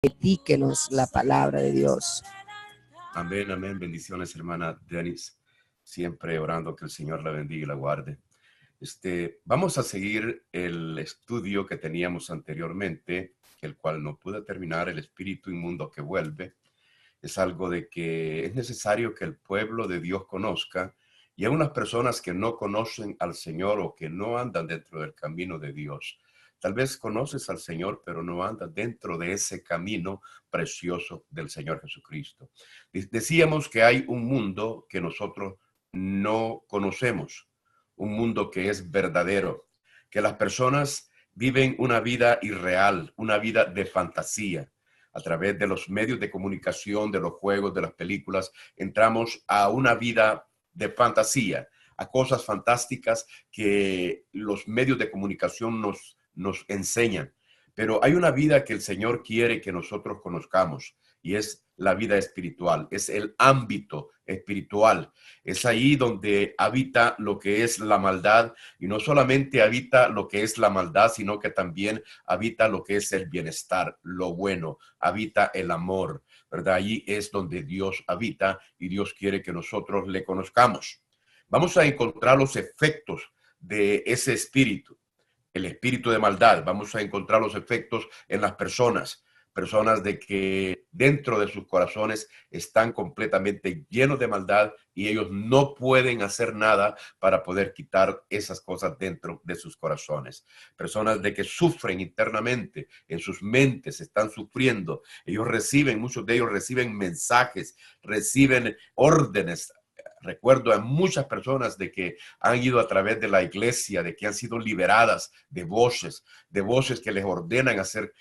Platíquenos la palabra de Dios. Amén, amén. Bendiciones, hermana Denis. Siempre orando que el Señor la bendiga y la guarde. Vamos a seguir el estudio que teníamos anteriormente, el cual no pude terminar, el espíritu inmundo que vuelve. Es algo de que es necesario que el pueblo de Dios conozca, y hay unas personas que no conocen al Señor o que no andan dentro del camino de Dios. Tal vez conoces al Señor, pero no andas dentro de ese camino precioso del Señor Jesucristo. Decíamos que hay un mundo que nosotros no conocemos, un mundo que es verdadero, que las personas viven una vida irreal, una vida de fantasía. A través de los medios de comunicación, de los juegos, de las películas, entramos a una vida de fantasía, a cosas fantásticas que los medios de comunicación nos enseñan. Pero hay una vida que el Señor quiere que nosotros conozcamos, y es la vida espiritual, es el ámbito espiritual. Es ahí donde habita lo que es la maldad, y no solamente habita lo que es la maldad, sino que también habita lo que es el bienestar, lo bueno, habita el amor, ¿verdad? Allí es donde Dios habita, y Dios quiere que nosotros le conozcamos. Vamos a encontrar los efectos de ese espíritu, el espíritu de maldad. Vamos a encontrar los efectos en las personas de que dentro de sus corazones están completamente llenos de maldad, y ellos no pueden hacer nada para poder quitar esas cosas dentro de sus corazones. Personas de que sufren internamente, en sus mentes están sufriendo. Muchos de ellos reciben mensajes, reciben órdenes. Recuerdo a muchas personas de que han ido a través de la iglesia, de que han sido liberadas de voces que les ordenan hacer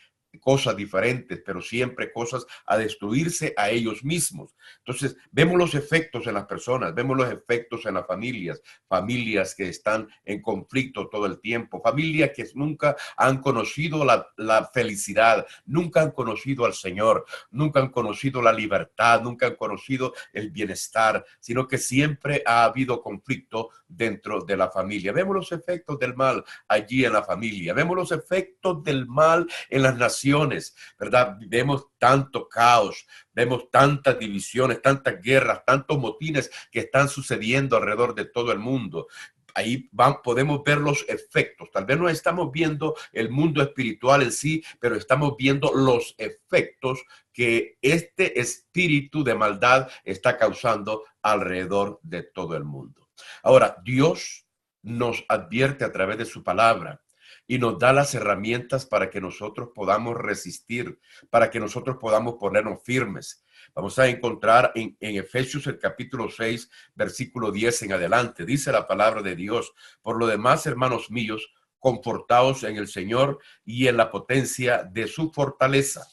cosas diferentes, pero siempre cosas a destruirse a ellos mismos. Entonces, vemos los efectos en las personas, vemos los efectos en las familias que están en conflicto todo el tiempo, familias que nunca han conocido la felicidad, nunca han conocido al Señor, nunca han conocido la libertad, nunca han conocido el bienestar, sino que siempre ha habido conflicto dentro de la familia. Vemos los efectos del mal allí en la familia, vemos los efectos del mal en las naciones, ¿verdad? Vemos tanto caos, vemos tantas divisiones, tantas guerras, tantos motines que están sucediendo alrededor de todo el mundo. Ahí podemos ver los efectos. Tal vez no estamos viendo el mundo espiritual en sí, pero estamos viendo los efectos que este espíritu de maldad está causando alrededor de todo el mundo. Ahora, Dios nos advierte a través de su palabra y nos da las herramientas para que nosotros podamos resistir, para que nosotros podamos ponernos firmes. Vamos a encontrar en Efesios el capítulo 6, versículo 10 en adelante. Dice la palabra de Dios: por lo demás, hermanos míos, confortaos en el Señor y en la potencia de su fortaleza.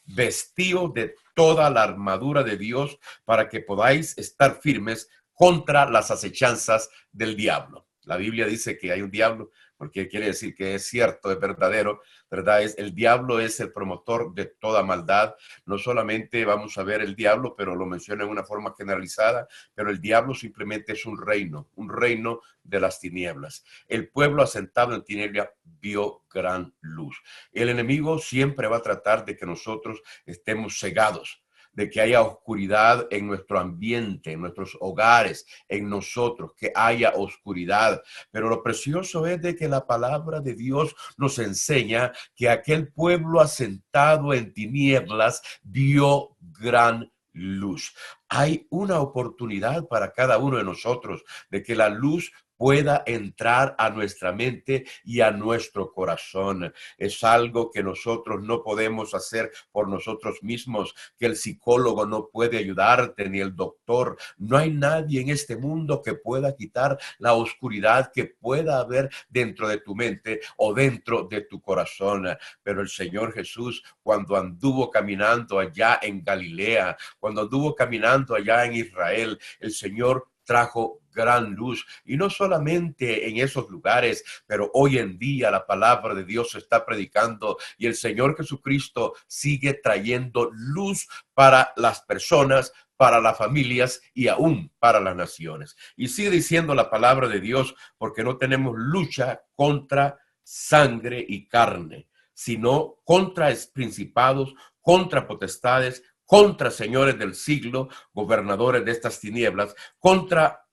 Vestíos de toda la armadura de Dios para que podáis estar firmes contra las acechanzas del diablo. La Biblia dice que hay un diablo, porque quiere decir que es cierto, es verdadero, ¿verdad? El diablo es el promotor de toda maldad. No solamente vamos a ver el diablo, pero lo menciona en una forma generalizada, pero el diablo simplemente es un reino de las tinieblas. El pueblo asentado en tinieblas vio gran luz. El enemigo siempre va a tratar de que nosotros estemos cegados, de que haya oscuridad en nuestro ambiente, en nuestros hogares, en nosotros, que haya oscuridad. Pero lo precioso es de que la palabra de Dios nos enseña que aquel pueblo asentado en tinieblas vio gran luz. Hay una oportunidad para cada uno de nosotros de que la luz pueda entrar a nuestra mente y a nuestro corazón. Es algo que nosotros no podemos hacer por nosotros mismos, que el psicólogo no puede ayudarte, ni el doctor. No hay nadie en este mundo que pueda quitar la oscuridad que pueda haber dentro de tu mente o dentro de tu corazón. Pero el Señor Jesús, cuando anduvo caminando allá en Galilea, cuando anduvo caminando allá en Israel, el Señor trajo gran luz, y no solamente en esos lugares, pero hoy en día la palabra de Dios se está predicando, y el Señor Jesucristo sigue trayendo luz para las personas, para las familias y aún para las naciones. Y sigue diciendo la palabra de Dios: porque no tenemos lucha contra sangre y carne, sino contra principados, contra potestades, contra señores del siglo, gobernadores de estas tinieblas, contra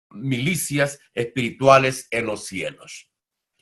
milicias espirituales en los cielos.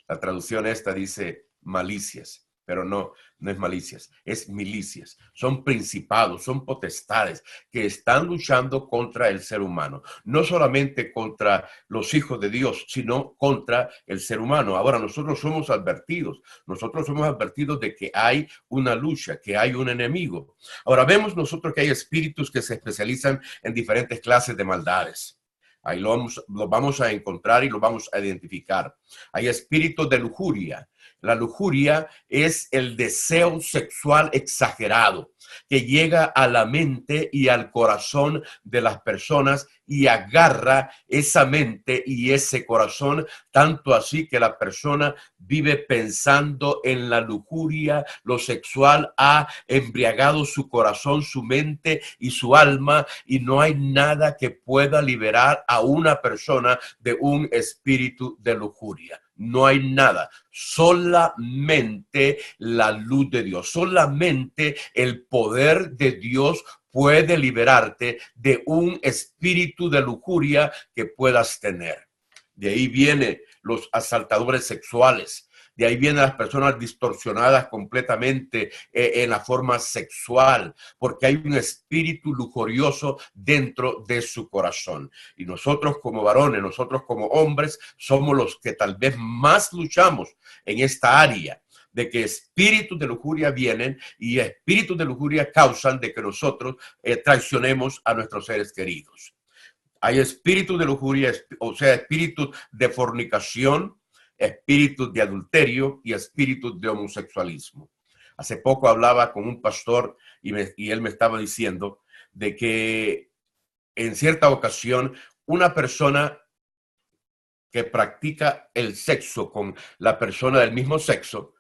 La traducción esta dice malicias, pero no es malicias, es milicias. Son principados, son potestades que están luchando contra el ser humano. No solamente contra los hijos de Dios, sino contra el ser humano. Ahora, nosotros somos advertidos de que hay una lucha, que hay un enemigo. Ahora, vemos nosotros que hay espíritus que se especializan en diferentes clases de maldades. Ahí lo vamos a encontrar y lo vamos a identificar. Hay espíritus de lujuria. La lujuria es el deseo sexual exagerado que llega a la mente y al corazón de las personas y agarra esa mente y ese corazón, tanto así que la persona vive pensando en la lujuria. Lo sexual ha embriagado su corazón, su mente y su alma, y no hay nada que pueda liberar a una persona de un espíritu de lujuria. No hay nada, solamente la luz de Dios, solamente el poder de Dios puede liberarte de un espíritu de lujuria que puedas tener. De ahí vienen los asaltadores sexuales. De ahí vienen las personas distorsionadas completamente en la forma sexual, porque hay un espíritu lujurioso dentro de su corazón. Y nosotros como varones, nosotros como hombres, somos los que tal vez más luchamos en esta área, de que espíritus de lujuria vienen y espíritus de lujuria causan de que nosotros traicionemos a nuestros seres queridos. Hay espíritus de lujuria, o sea, espíritus de fornicación, espíritus de adulterio y espíritus de homosexualismo. Hace poco hablaba con un pastor y él me estaba diciendo de que en cierta ocasión una persona que practica el sexo con la persona del mismo sexo,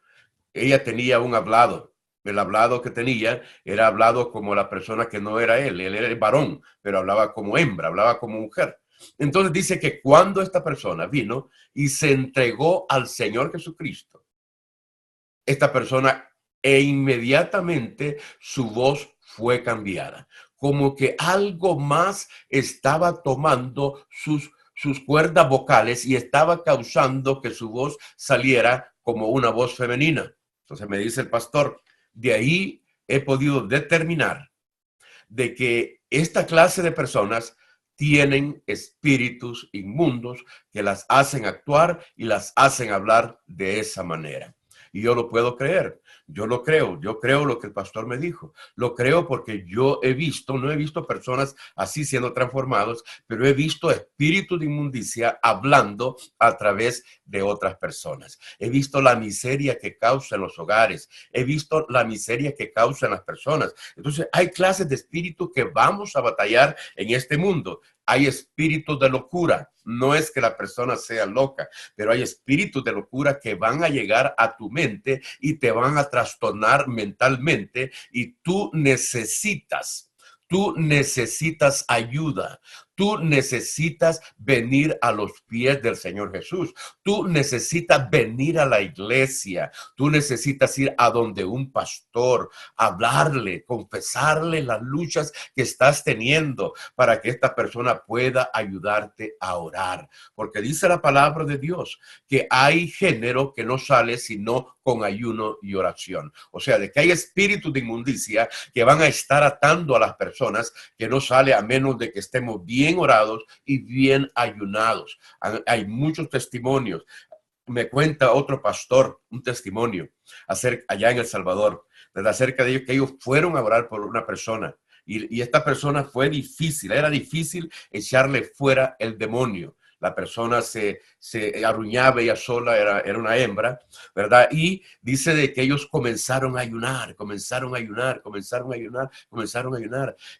ella tenía un hablado. El hablado que tenía era hablado como la persona que no era él era el varón, pero hablaba como hembra, hablaba como mujer. Entonces dice que cuando esta persona vino y se entregó al Señor Jesucristo, esta persona inmediatamente su voz fue cambiada, como que algo más estaba tomando sus cuerdas vocales y estaba causando que su voz saliera como una voz femenina. Entonces me dice el pastor, de ahí he podido determinar de que esta clase de personas tienen espíritus inmundos que las hacen actuar y las hacen hablar de esa manera. Y yo lo puedo creer, yo creo lo que el pastor me dijo, lo creo porque yo no he visto personas así siendo transformados, pero he visto espíritus de inmundicia hablando a través de otras personas. He visto la miseria que causa en los hogares, he visto la miseria que causa en las personas. Entonces hay clases de espíritus que vamos a batallar en este mundo. Hay espíritus de locura. No es que la persona sea loca, pero hay espíritus de locura que van a llegar a tu mente y te van a trastornar mentalmente y tú necesitas ayuda. Tú necesitas venir a los pies del Señor Jesús. Tú necesitas venir a la iglesia. Tú necesitas ir a donde un pastor, hablarle, confesarle las luchas que estás teniendo para que esta persona pueda ayudarte a orar. Porque dice la palabra de Dios que hay género que no sale sino con ayuno y oración. O sea, de que hay espíritus de inmundicia que van a estar atando a las personas que no sale a menos de que estemos bien orados y bien ayunados. Hay muchos testimonios. Me cuenta otro pastor un testimonio allá en El Salvador, acerca de ellos, que ellos fueron a orar por una persona y esta persona era difícil echarle fuera el demonio. La persona se arruñaba ella sola, era una hembra, ¿verdad? Y dice de que ellos comenzaron a ayunar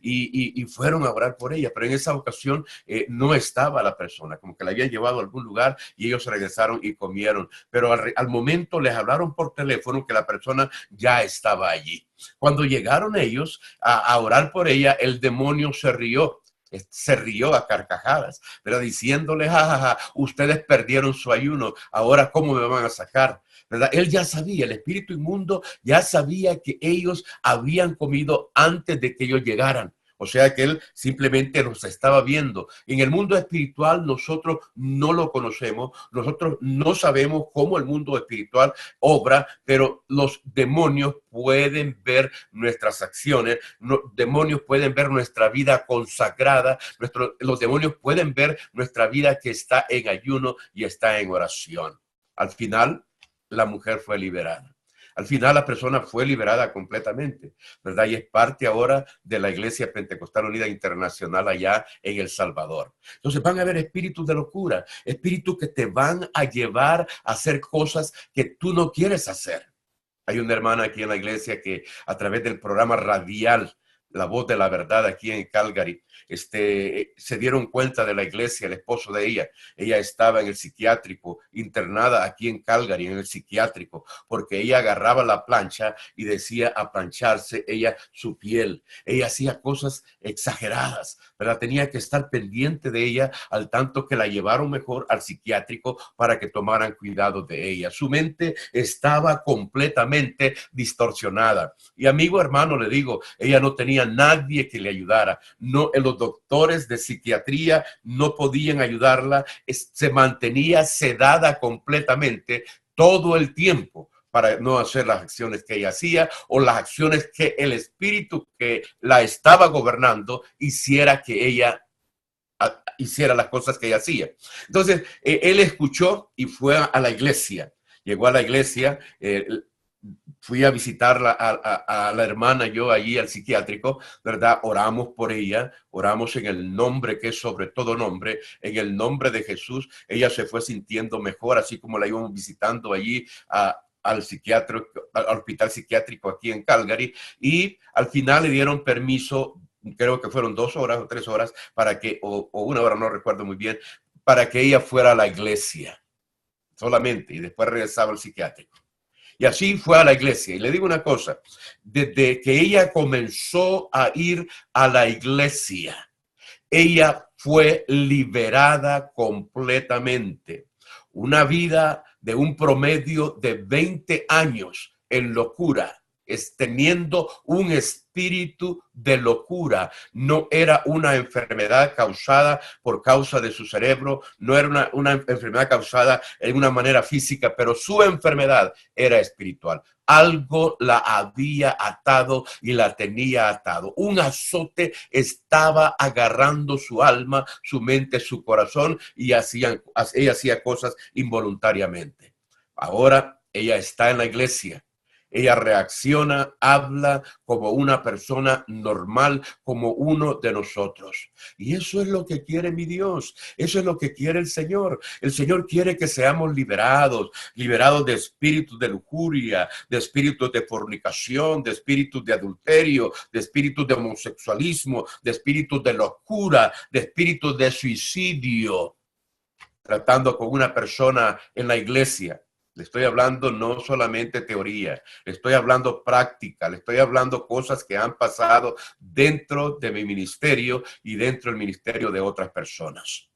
y fueron a orar por ella, pero en esa ocasión no estaba la persona, como que la habían llevado a algún lugar y ellos regresaron y comieron, pero al momento les hablaron por teléfono que la persona ya estaba allí. Cuando llegaron ellos a orar por ella, el demonio se rió. se rió a carcajadas, pero diciéndole, jajaja, ustedes perdieron su ayuno, ahora ¿cómo me van a sacar? ¿Verdad? Él ya sabía, el espíritu inmundo ya sabía que ellos habían comido antes de que ellos llegaran. O sea que él simplemente nos estaba viendo. En el mundo espiritual nosotros no lo conocemos, nosotros no sabemos cómo el mundo espiritual obra, pero los demonios pueden ver nuestras acciones, los demonios pueden ver nuestra vida consagrada, los demonios pueden ver nuestra vida que está en ayuno y está en oración. Al final, la mujer fue liberada. Al final la persona fue liberada completamente, ¿verdad? Y es parte ahora de la Iglesia Pentecostal Unida Internacional allá en El Salvador. Entonces van a haber espíritus de locura, espíritus que te van a llevar a hacer cosas que tú no quieres hacer. Hay una hermana aquí en la iglesia que a través del programa radial La Voz de la Verdad aquí en Calgary, se dieron cuenta de la iglesia, el esposo de ella estaba en el psiquiátrico, internada aquí en Calgary, en el psiquiátrico, porque ella agarraba la plancha y decía a plancharse ella su piel. Ella hacía cosas exageradas, ¿verdad? Tenía que estar pendiente de ella, al tanto que la llevaron mejor al psiquiátrico para que tomaran cuidado de ella. Su mente estaba completamente distorsionada. Y amigo hermano, le digo, ella no tenía nadie que le ayudara. No, los doctores de psiquiatría no podían ayudarla. Se mantenía sedada completamente todo el tiempo para no hacer las acciones que ella hacía o las acciones que el espíritu que la estaba gobernando hiciera que ella hiciera las cosas que ella hacía. Entonces, él escuchó y fue a la iglesia. Llegó a la iglesia, fui a visitar a la hermana yo allí al psiquiátrico, ¿verdad? Oramos por ella, oramos en el nombre que es sobre todo nombre, en el nombre de Jesús. Ella se fue sintiendo mejor, así como la íbamos visitando allí al hospital psiquiátrico aquí en Calgary, y al final le dieron permiso, creo que fueron 2 horas o 3 horas, para que, o 1 hora, no recuerdo muy bien, para que ella fuera a la iglesia solamente, y después regresaba al psiquiátrico. Y así fue a la iglesia. Y le digo una cosa, desde que ella comenzó a ir a la iglesia, ella fue liberada completamente. Una vida de un promedio de 20 años en locura, teniendo un espíritu de locura. No era una enfermedad causada por causa de su cerebro, no era una enfermedad causada en una manera física, pero su enfermedad era espiritual. Algo la había atado y la tenía atado. Un azote estaba agarrando su alma, su mente, su corazón, y ella hacía cosas involuntariamente. Ahora ella está en la iglesia. Ella reacciona, habla como una persona normal, como uno de nosotros. Y eso es lo que quiere mi Dios. Eso es lo que quiere el Señor. El Señor quiere que seamos liberados de espíritus de lujuria, de espíritus de fornicación, de espíritus de adulterio, de espíritus de homosexualismo, de espíritus de locura, de espíritus de suicidio. Tratando con una persona en la iglesia. Le estoy hablando no solamente teoría, le estoy hablando práctica, le estoy hablando cosas que han pasado dentro de mi ministerio y dentro del ministerio de otras personas.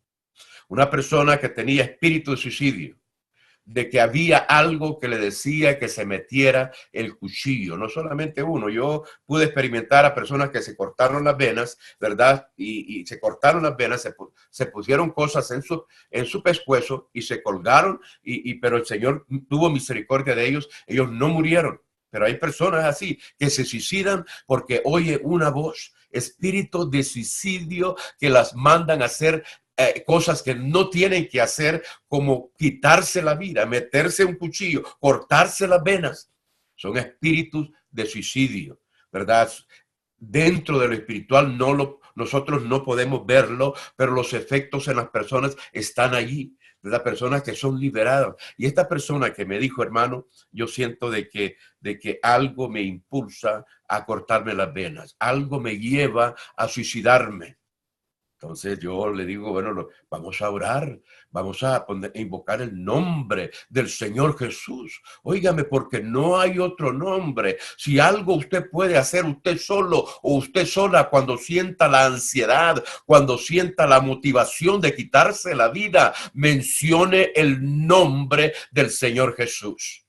Una persona que tenía espíritu de suicidio, de que había algo que le decía que se metiera el cuchillo, no solamente uno. Yo pude experimentar a personas que se cortaron las venas, ¿verdad? Y se cortaron las venas, se pusieron cosas en su pescuezo y se colgaron, pero el Señor tuvo misericordia de ellos no murieron. Pero hay personas así que se suicidan porque oye una voz, espíritu de suicidio que las mandan a hacer cosas que no tienen que hacer, como quitarse la vida, meterse un cuchillo, cortarse las venas. Son espíritus de suicidio, ¿verdad? Dentro de lo espiritual nosotros no podemos verlo, pero los efectos en las personas están allí, de las personas que son liberadas. Y esta persona que me dijo, hermano, yo siento de que algo me impulsa a cortarme las venas, algo me lleva a suicidarme. Entonces yo le digo, bueno, vamos a orar, vamos a invocar el nombre del Señor Jesús. Óigame, porque no hay otro nombre. Si algo usted puede hacer usted solo o usted sola cuando sienta la ansiedad, cuando sienta la motivación de quitarse la vida, mencione el nombre del Señor Jesús.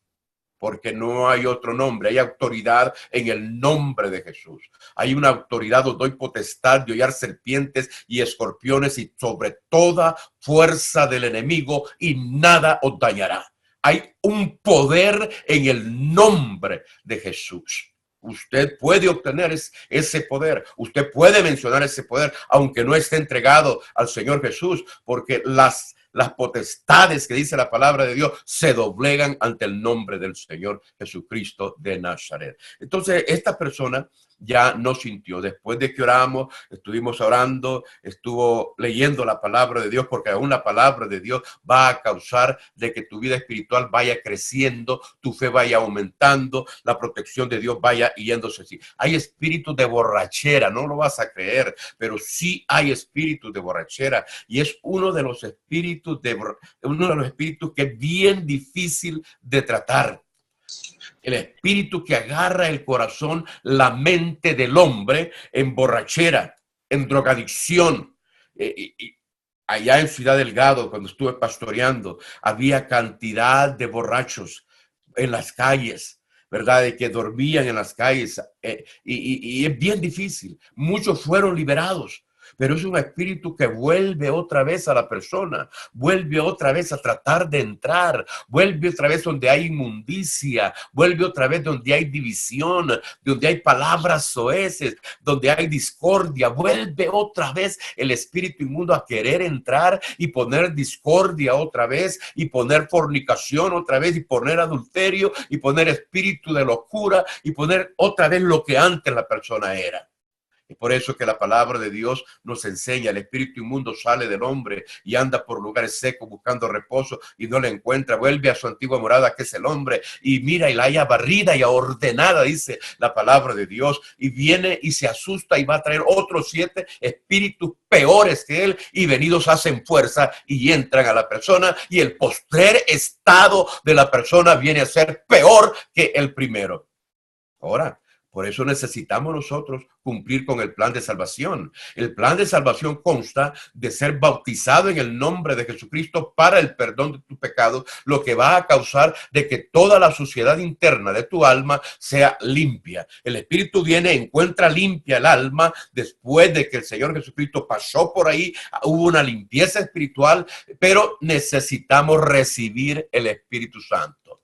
Porque no hay otro nombre, hay autoridad en el nombre de Jesús. Hay una autoridad, os doy potestad de hollar serpientes y escorpiones y sobre toda fuerza del enemigo y nada os dañará. Hay un poder en el nombre de Jesús. Usted puede obtener ese poder, usted puede mencionar ese poder, aunque no esté entregado al Señor Jesús, porque las potestades que dice la palabra de Dios se doblegan ante el nombre del Señor Jesucristo de Nazaret. Entonces, esta persona ya no sintió. Después de que oramos, estuvimos orando, estuvo leyendo la palabra de Dios, porque aún la palabra de Dios va a causar de que tu vida espiritual vaya creciendo, tu fe vaya aumentando, la protección de Dios vaya yéndose así. Hay espíritus de borrachera, no lo vas a creer, pero sí hay espíritus de borrachera, y es uno de los espíritus que es bien difícil de tratar. El espíritu que agarra el corazón, la mente del hombre en borrachera, en drogadicción. Allá en Ciudad Delgado, cuando estuve pastoreando, había cantidad de borrachos en las calles, ¿verdad? De que dormían en las calles. Y es bien difícil. Muchos fueron liberados. Pero es un espíritu que vuelve otra vez a la persona, vuelve otra vez a tratar de entrar, vuelve otra vez donde hay inmundicia, vuelve otra vez donde hay división, donde hay palabras soeces, donde hay discordia, vuelve otra vez el espíritu inmundo a querer entrar y poner discordia otra vez, y poner fornicación otra vez, y poner adulterio, y poner espíritu de locura, y poner otra vez lo que antes la persona era. Y por eso que la palabra de Dios nos enseña, el espíritu inmundo sale del hombre y anda por lugares secos buscando reposo y no le encuentra, vuelve a su antigua morada que es el hombre y mira y la haya barrida y ordenada, dice la palabra de Dios, y viene y se asusta y va a traer otros 7 espíritus peores que él y venidos hacen fuerza y entran a la persona y el postrer estado de la persona viene a ser peor que el primero. Ahora, por eso necesitamos nosotros cumplir con el plan de salvación. El plan de salvación consta de ser bautizado en el nombre de Jesucristo para el perdón de tu pecado, lo que va a causar de que toda la suciedad interna de tu alma sea limpia. El Espíritu viene, encuentra limpia el alma después de que el Señor Jesucristo pasó por ahí, hubo una limpieza espiritual, pero necesitamos recibir el Espíritu Santo.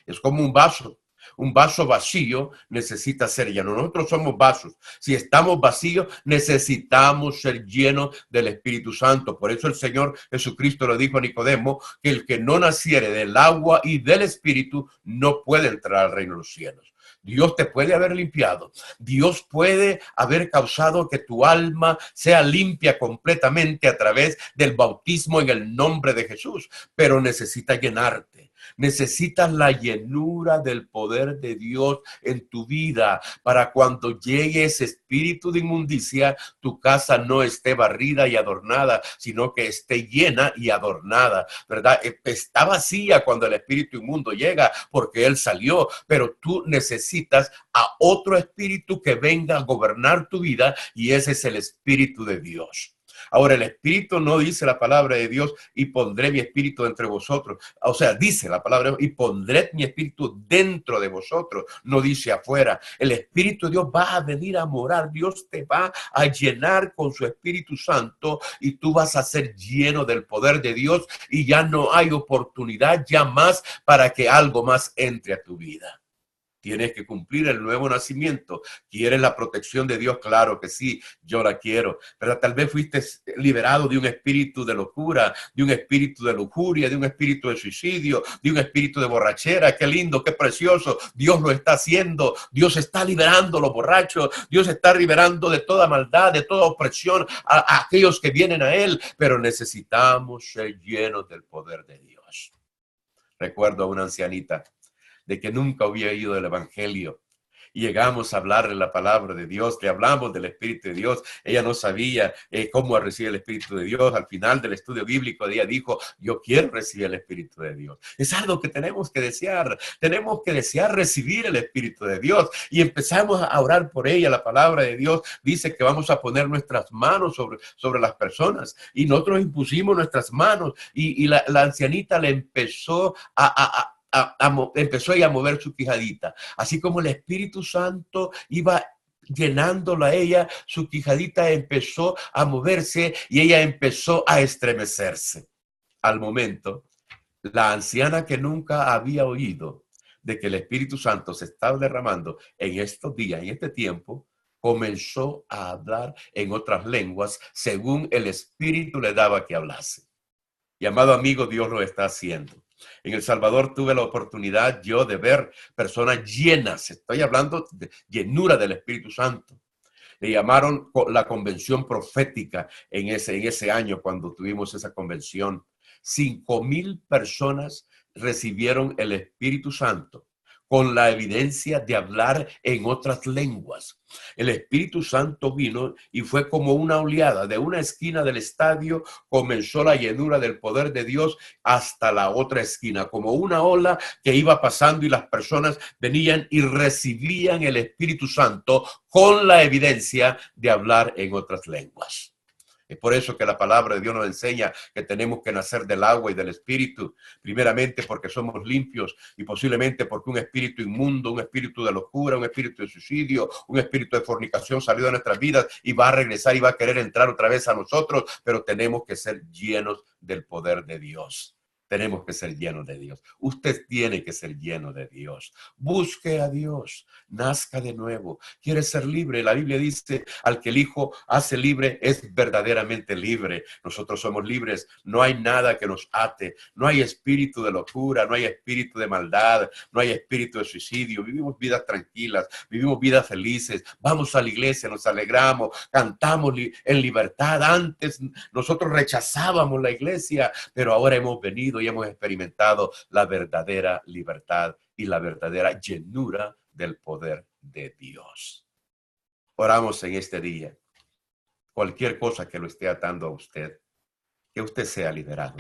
Es como un vaso. Un vaso vacío necesita ser lleno. Nosotros somos vasos. Si estamos vacíos, necesitamos ser llenos del Espíritu Santo. Por eso el Señor Jesucristo le dijo a Nicodemo que el que no naciere del agua y del Espíritu no puede entrar al reino de los cielos. Dios te puede haber limpiado. Dios puede haber causado que tu alma sea limpia completamente a través del bautismo en el nombre de Jesús, pero necesita llenarte. Necesitas la llenura del poder de Dios en tu vida para cuando llegue ese espíritu de inmundicia, tu casa no esté barrida y adornada, sino que esté llena y adornada, ¿verdad? Está vacía cuando el espíritu inmundo llega porque él salió, pero tú necesitas a otro espíritu que venga a gobernar tu vida y ese es el Espíritu de Dios. Ahora, el Espíritu no dice la palabra de Dios y pondré mi espíritu entre vosotros. O sea, dice la palabra y pondré mi espíritu dentro de vosotros. No dice afuera. El Espíritu de Dios va a venir a morar. Dios te va a llenar con su Espíritu Santo y tú vas a ser lleno del poder de Dios y ya no hay oportunidad ya más para que algo más entre a tu vida. Tienes que cumplir el nuevo nacimiento. ¿Quieres la protección de Dios? Claro que sí, yo la quiero. Pero tal vez fuiste liberado de un espíritu de locura, de un espíritu de lujuria, de un espíritu de suicidio, de un espíritu de borrachera. Qué lindo, qué precioso. Dios lo está haciendo. Dios está liberando a los borrachos. Dios está liberando de toda maldad, de toda opresión a aquellos que vienen a Él. Pero necesitamos ser llenos del poder de Dios. Recuerdo a una ancianita de que nunca había oído del evangelio y llegamos a hablarle la palabra de Dios, le hablamos del Espíritu de Dios. Ella no sabía cómo recibir el Espíritu de Dios. Al final del estudio bíblico, ella dijo, yo quiero recibir el Espíritu de Dios. Es algo que tenemos que desear recibir el Espíritu de Dios, y empezamos a orar por ella. La palabra de Dios dice que vamos a poner nuestras manos sobre las personas, y nosotros impusimos nuestras manos, y la ancianita le empezó empezó ella a mover su quijadita, así como el Espíritu Santo iba llenándola a ella. Su quijadita empezó a moverse y ella empezó a estremecerse. Al momento, la anciana, que nunca había oído de que el Espíritu Santo se estaba derramando en estos días, en este tiempo, comenzó a hablar en otras lenguas según el Espíritu le daba que hablase. Y amado amigo, Dios lo está haciendo. En El Salvador tuve la oportunidad yo de ver personas llenas. Estoy hablando de llenura del Espíritu Santo. Le llamaron la convención profética en ese año, cuando tuvimos esa convención. 5,000 personas recibieron el Espíritu Santo con la evidencia de hablar en otras lenguas. El Espíritu Santo vino y fue como una oleada. De una esquina del estadio comenzó la llenura del poder de Dios hasta la otra esquina, como una ola que iba pasando, y las personas venían y recibían el Espíritu Santo con la evidencia de hablar en otras lenguas. Es por eso que la palabra de Dios nos enseña que tenemos que nacer del agua y del Espíritu, primeramente porque somos limpios, y posiblemente porque un espíritu inmundo, un espíritu de locura, un espíritu de suicidio, un espíritu de fornicación salió de nuestras vidas y va a regresar y va a querer entrar otra vez a nosotros, pero tenemos que ser llenos del poder de Dios. Tenemos que ser llenos de Dios. Usted tiene que ser lleno de Dios. Busque a Dios. Nazca de nuevo. ¿Quiere ser libre? La Biblia dice, al que el Hijo hace libre es verdaderamente libre. Nosotros somos libres. No hay nada que nos ate. No hay espíritu de locura. No hay espíritu de maldad. No hay espíritu de suicidio. Vivimos vidas tranquilas. Vivimos vidas felices. Vamos a la iglesia, nos alegramos, cantamos en libertad. Antes nosotros rechazábamos la iglesia, pero ahora hemos venido y hemos experimentado la verdadera libertad y la verdadera llenura del poder de Dios. Oramos en este día. Cualquier cosa que lo esté atando a usted, que usted sea liberado.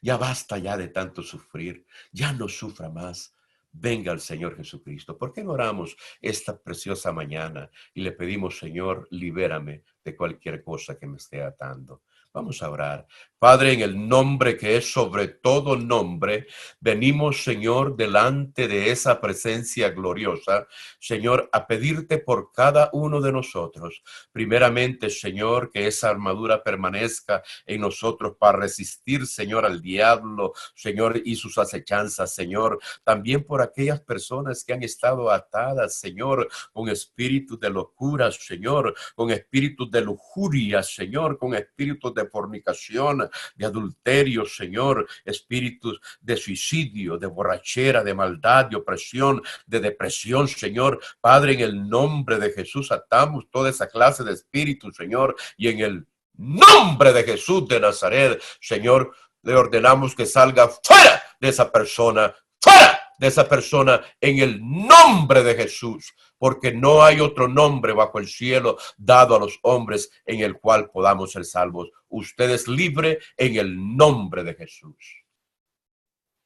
Ya basta ya de tanto sufrir. Ya no sufra más. Venga al Señor Jesucristo. ¿Por qué no oramos esta preciosa mañana y le pedimos, Señor, libérame de cualquier cosa que me esté atando? Vamos a orar. Padre, en el nombre que es sobre todo nombre, venimos, Señor, delante de esa presencia gloriosa, Señor, a pedirte por cada uno de nosotros. Primeramente, Señor, que esa armadura permanezca en nosotros para resistir, Señor, al diablo, Señor, y sus acechanzas, Señor. También por aquellas personas que han estado atadas, Señor, con espíritus de locura, Señor, con espíritus de lujuria, Señor, con espíritus de fornicación, de adulterio, Señor, espíritus de suicidio, de borrachera, de maldad, de opresión, de depresión, Señor. Padre, en el nombre de Jesús atamos toda esa clase de espíritus, Señor, y en el nombre de Jesús de Nazaret, Señor, le ordenamos que salga fuera de esa persona, fuera de esa persona, en el nombre de Jesús, porque no hay otro nombre bajo el cielo dado a los hombres en el cual podamos ser salvos. Usted es libre en el nombre de Jesús.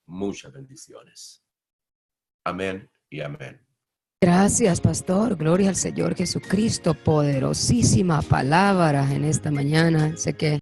Muchas bendiciones. Amén y amén. Gracias, pastor. Gloria al Señor Jesucristo. Poderosísima palabra en esta mañana. Sé que